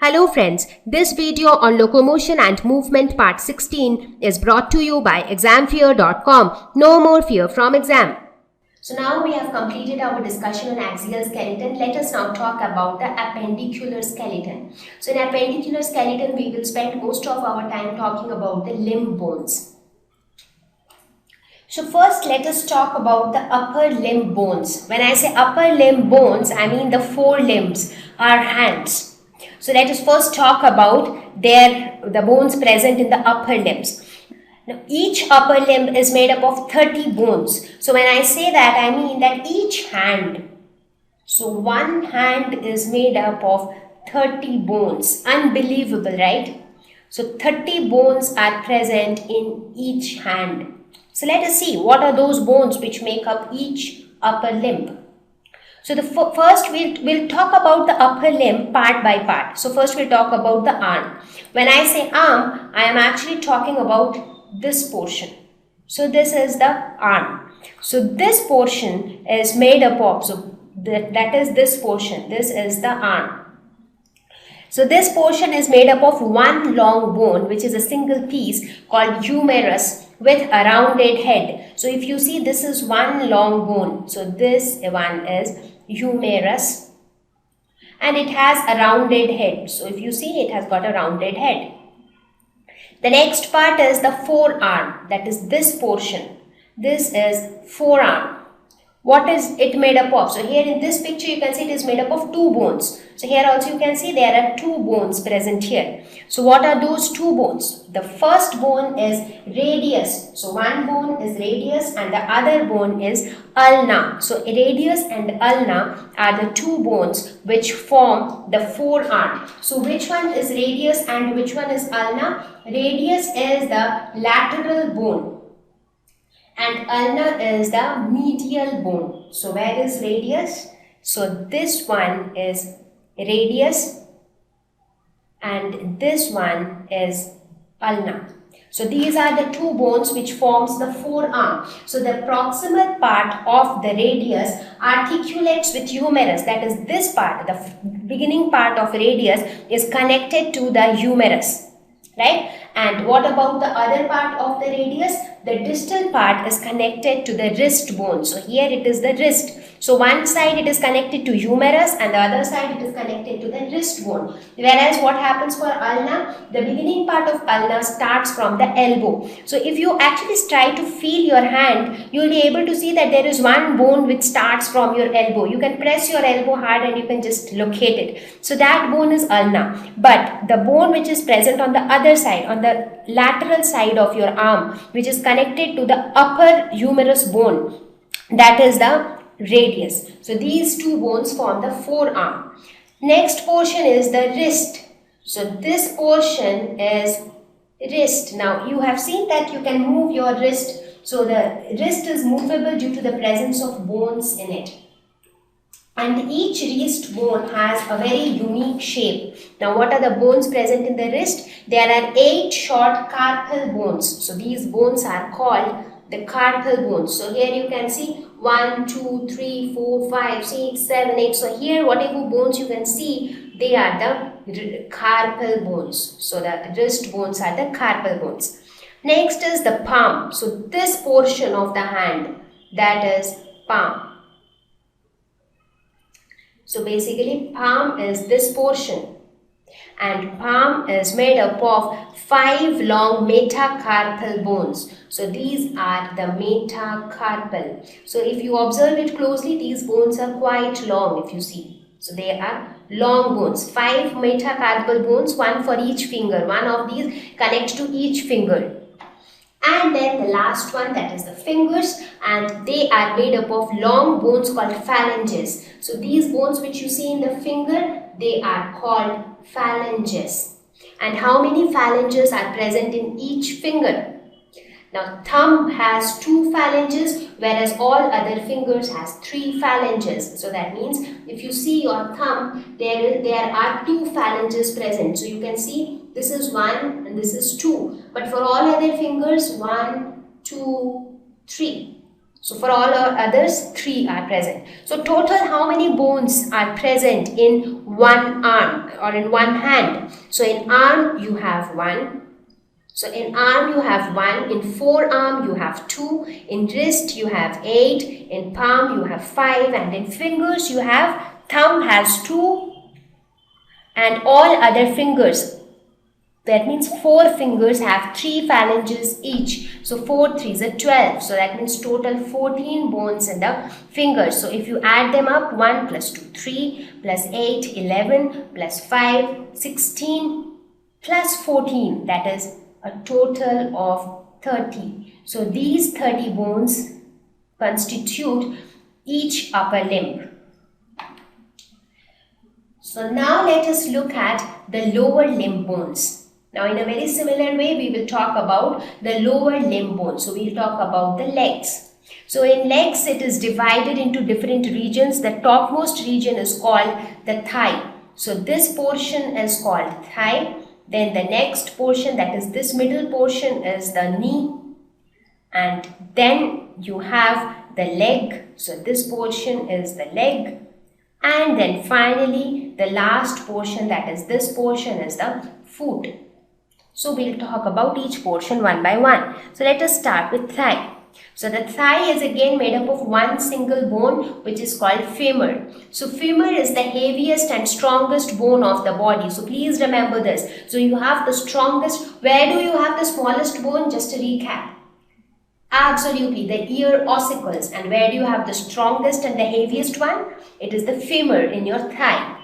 Hello friends, this video on locomotion and movement part 16 is brought to you by examfear.com. No more fear from exam. So now we have completed our discussion on axial skeleton. Let us now talk about the appendicular skeleton. So in appendicular skeleton, we will spend most of our time talking about the limb bones. So first let us talk about the upper limb bones. When I say upper limb bones, I mean the four limbs, our hands. So let us first talk about the bones present in the upper limbs. Now each upper limb is made up of 30 bones. So when I say that, I mean that each hand. So one hand is made up of 30 bones. Unbelievable, right? So 30 bones are present in each hand. So let us see what are those bones which make up each upper limb. So first we'll talk about the upper limb part by part. So first we'll talk about the arm. When I say arm, I am actually talking about this portion. So this is the arm. So this portion is made up of, so that is this portion. This is the arm. So this portion is made up of one long bone, which is a single piece called humerus with a rounded head. So if you see, this is one long bone. So this one is humerus and it has a rounded head. So if you see, it has got a rounded head. The next part is the forearm, that is this portion. This is forearm. What is it made up of? So here in this picture you can see it is made up of two bones. So here also you can see there are two bones present here. So what are those two bones? The first bone is radius. So one bone is radius and the other bone is ulna. So radius and ulna are the two bones which form the forearm. So which one is radius and which one is ulna? Radius is the lateral bone and ulna is the medial bone. So where is radius? So this one is radius and this one is ulna. So these are the two bones which forms the forearm. So the proximal part of the radius articulates with humerus, that is this part, the beginning part of radius is connected to the humerus, right? And what about the other part of the radius? The distal part is connected to the wrist bone. So here it is the wrist. So one side it is connected to humerus and the other side it is connected to the wrist bone. Whereas what happens for ulna? The beginning part of ulna starts from the elbow. So if you actually try to feel your hand, you will be able to see that there is one bone which starts from your elbow. You can press your elbow hard and you can just locate it. So that bone is ulna. But the bone which is present on the other side, on the lateral side of your arm, which is connected to the upper humerus bone, that is the radius. So these two bones form the forearm. Next portion is the wrist. So this portion is wrist. Now you have seen that you can move your wrist. So the wrist is movable due to the presence of bones in it. And each wrist bone has a very unique shape. Now what are the bones present in the wrist? There are 8 short carpal bones. So these bones are called the carpal bones. So here you can see 1, 2, 3, 4, 5, 6, 7, 8. So here whatever bones you can see, they are the carpal bones. So the wrist bones are the carpal bones. Next is the palm. So this portion of the hand, that is palm. So basically palm is this portion and palm is made up of 5 long metacarpal bones. So these are the metacarpal. So if you observe it closely, these bones are quite long if you see. So they are long bones, 5 metacarpal bones, one for each finger. One of these connects to each finger. And then the last one, that is the fingers, and they are made up of long bones called phalanges. So these bones which you see in the finger, they are called phalanges. And how many phalanges are present in each finger? Now thumb has 2 phalanges, whereas all other fingers has 3 phalanges. So that means if you see your thumb, there are 2 phalanges present. So you can see this is 1 and this is 2. But for all other fingers, 1, 2, 3. So for all our others, 3 are present. So total how many bones are present in one arm or in one hand. So in arm you have one. So in arm you have 1, in forearm you have 2, in wrist you have 8, in palm you have 5, and in fingers you have, thumb has 2 and all other fingers. That means 4 fingers have 3 phalanges each. So 4 3s are 12. So that means total 14 bones in the fingers. So if you add them up, 1 plus 2, 3 plus 8, 11 plus 5, 16 plus 14, that is a total of 30. So these 30 bones constitute each upper limb. So now let us look at the lower limb bones. Now in a very similar way we will talk about the lower limb bones. So we will talk about the legs. So in legs it is divided into different regions. The topmost region is called the thigh. So this portion is called thigh. Then the next portion, that is this middle portion, is the knee, and then you have the leg. So this portion is the leg, and then finally the last portion, that is this portion, is the foot. So we'll talk about each portion one by one. So let us start with thigh. So the thigh is again made up of one single bone, which is called femur. So femur is the heaviest and strongest bone of the body. So please remember this. So you have the strongest. Where do you have the smallest bone? Just to recap. Absolutely, the ear ossicles. And where do you have the strongest and the heaviest one? It is the femur in your thigh.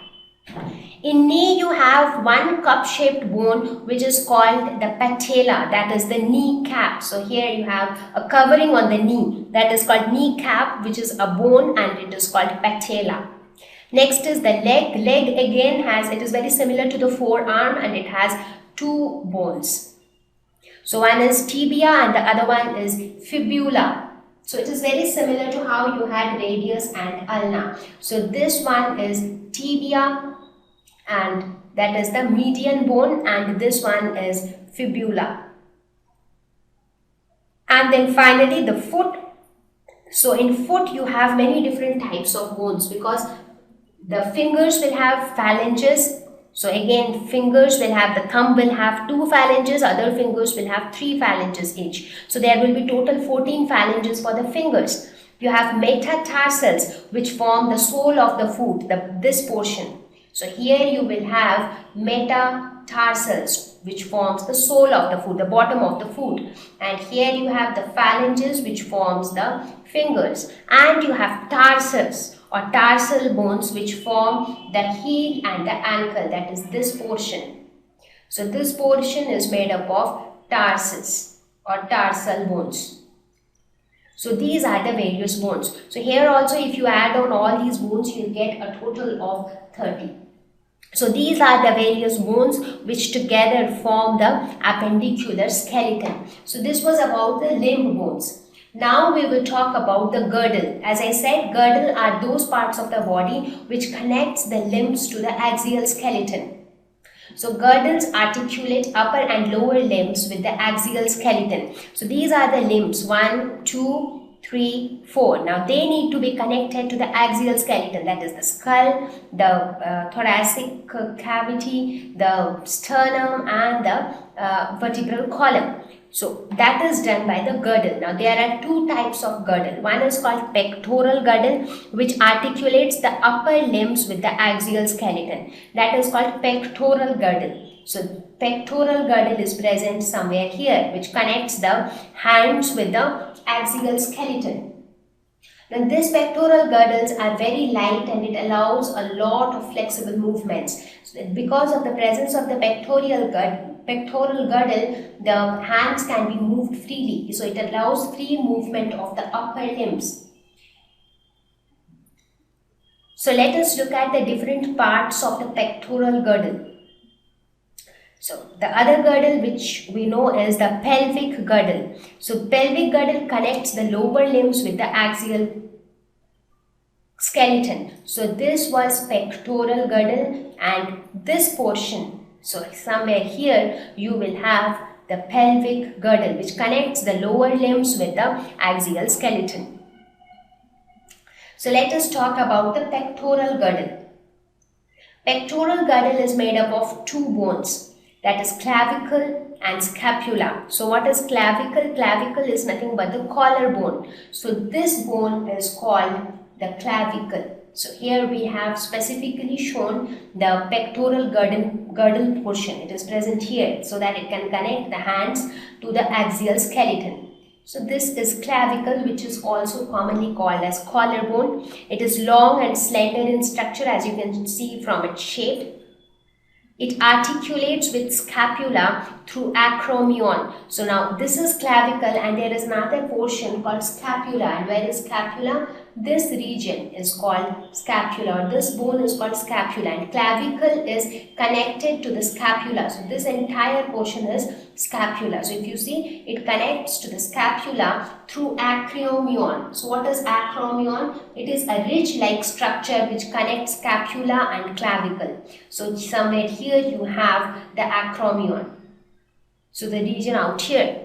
In knee you have one cup-shaped bone which is called the patella, that is the knee cap. So here you have a covering on the knee that is called knee cap, which is a bone, and it is called patella. Next is the leg. Leg again it is very similar to the forearm, and it has 2 bones. So one is tibia and the other one is fibula. So it is very similar to how you had radius and ulna. So this one is tibia, and that is the median bone, and this one is fibula. And then finally the foot. So in foot you have many different types of bones, because the fingers will have phalanges. So again, fingers will have, the thumb will have 2 phalanges, other fingers will have 3 phalanges each. So there will be total 14 phalanges for the fingers. You have metatarsals, which form the sole of the foot, this portion. So here you will have metatarsals, which forms the sole of the foot, the bottom of the foot. And here you have the phalanges, which forms the fingers. And you have tarsals or tarsal bones, which form the heel and the ankle, that is this portion. So this portion is made up of tarsus or tarsal bones. So these are the various bones. So here also, if you add on all these bones, you get a total of 30. So these are the various bones which together form the appendicular skeleton. So this was about the limb bones. Now we will talk about the girdle. As I said, girdle are those parts of the body which connects the limbs to the axial skeleton. So girdles articulate upper and lower limbs with the axial skeleton. So these are the limbs 1, 2, 3, 4. Now they need to be connected to the axial skeleton, that is the skull, the thoracic cavity, the sternum, and the vertebral column. So that is done by the girdle. Now there are 2 types of girdle. One is called pectoral girdle, which articulates the upper limbs with the axial skeleton. That is called pectoral girdle. So pectoral girdle is present somewhere here, which connects the hands with the axial skeleton. Now these pectoral girdles are very light, and it allows a lot of flexible movements. So because of the presence of the pectoral girdle, the hands can be moved freely. So it allows free movement of the upper limbs. So let us look at the different parts of the pectoral girdle. So the other girdle which we know is the pelvic girdle. So pelvic girdle connects the lower limbs with the axial skeleton. So this was pectoral girdle, and this portion, so somewhere here you will have the pelvic girdle, which connects the lower limbs with the axial skeleton. So let us talk about the pectoral girdle. Pectoral girdle is made up of two bones, that is clavicle and scapula. So what is clavicle? Clavicle is nothing but the collarbone. So this bone is called the clavicle. So here we have specifically shown the pectoral girdle portion. It is present here so that it can connect the hands to the axial skeleton. So this is clavicle, which is also commonly called as collarbone. It is long and slender in structure, as you can see from its shape. It articulates with scapula through acromion. So now this is clavicle and there is another portion called scapula. And where is scapula? This region is called scapula. This bone is called scapula, and clavicle is connected to the scapula. So this entire portion is scapula. So if you see, it connects to the scapula through acromion. So what is acromion? It is a ridge-like structure which connects scapula and clavicle. So somewhere here you have the acromion. So the region out here.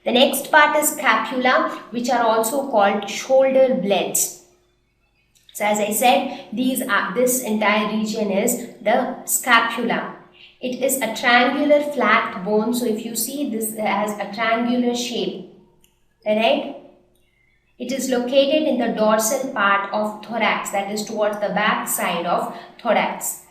The next part is scapula, which are also called shoulder blades. So as I said, this entire region is the scapula. It is a triangular flat bone. So if you see, this has a triangular shape, right? It is located in the dorsal part of thorax, that is towards the back side of thorax.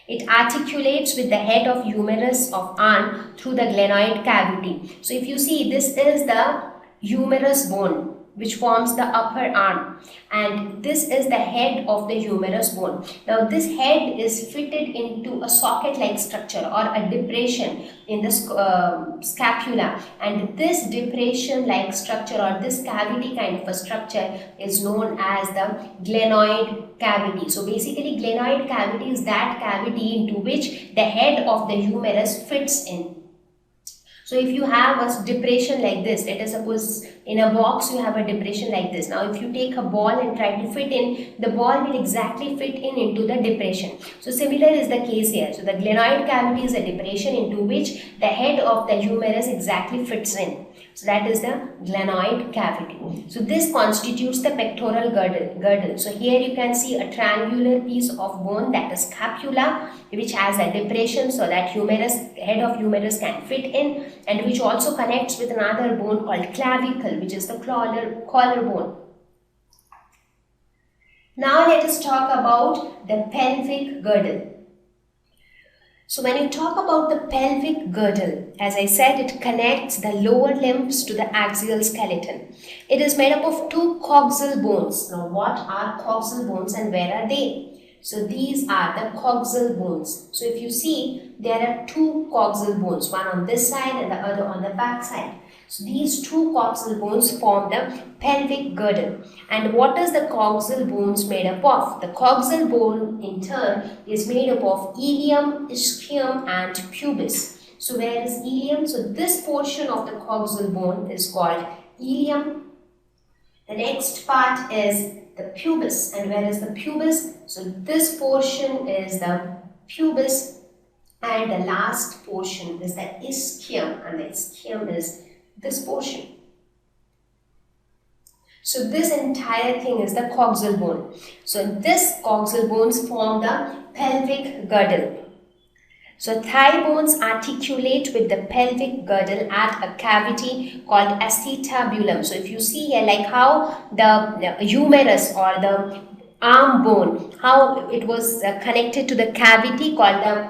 It articulates with the head of humerus of arm through the glenoid cavity. So if you see, this is the humerus bone which forms the upper arm, and this is the head of the humerus bone. Now this head is fitted into a socket-like structure or a depression in the scapula, and this depression-like structure or this cavity kind of a structure is known as the glenoid cavity. So basically, glenoid cavity is that cavity into which the head of the humerus fits in. So if you have a depression like this, let us suppose in a box you have a depression like this. Now if you take a ball and try to fit in, the ball will exactly fit in into the depression. So similar is the case here. So the glenoid cavity is a depression into which the head of the humerus exactly fits in. So that is the glenoid cavity. So this constitutes the pectoral girdle. So here you can see a triangular piece of bone, that is scapula, which has a depression so that head of humerus can fit in, and which also connects with another bone called clavicle, which is the collarbone. Now let us talk about the pelvic girdle. So when you talk about the pelvic girdle, as I said, it connects the lower limbs to the axial skeleton. It is made up of two coxal bones. Now what are coxal bones and where are they? So these are the coxal bones. So if you see, there are two coxal bones, one on this side and the other on the back side. So these two coxal bones form the pelvic girdle. And what is the coxal bones made up of? The coxal bone in turn is made up of ilium, ischium and pubis. So where is ilium? So this portion of the coxal bone is called ilium. The next part is the pubis. And where is the pubis? So this portion is the pubis, and the last portion is the ischium, and the ischium is this portion. So this entire thing is the coxal bone. So this coxal bones form the pelvic girdle. So thigh bones articulate with the pelvic girdle at a cavity called acetabulum. So if you see here, like how the humerus or the arm bone, how it was connected to the cavity called the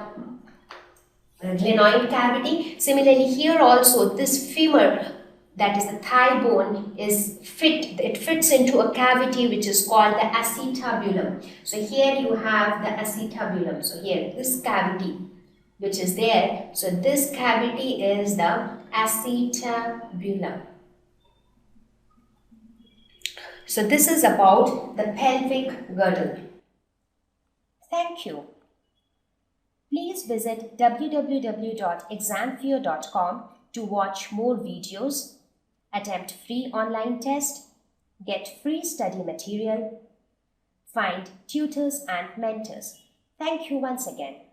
glenoid cavity. Similarly here also, this femur, that is the thigh bone, it fits into a cavity which is called the acetabulum. So here you have the acetabulum. So here, this cavity which is there, so this cavity is the acetabulum. So this is about the pelvic girdle. Thank you. Please visit www.examfear.com to watch more videos, attempt free online test, get free study material, find tutors and mentors. Thank you once again.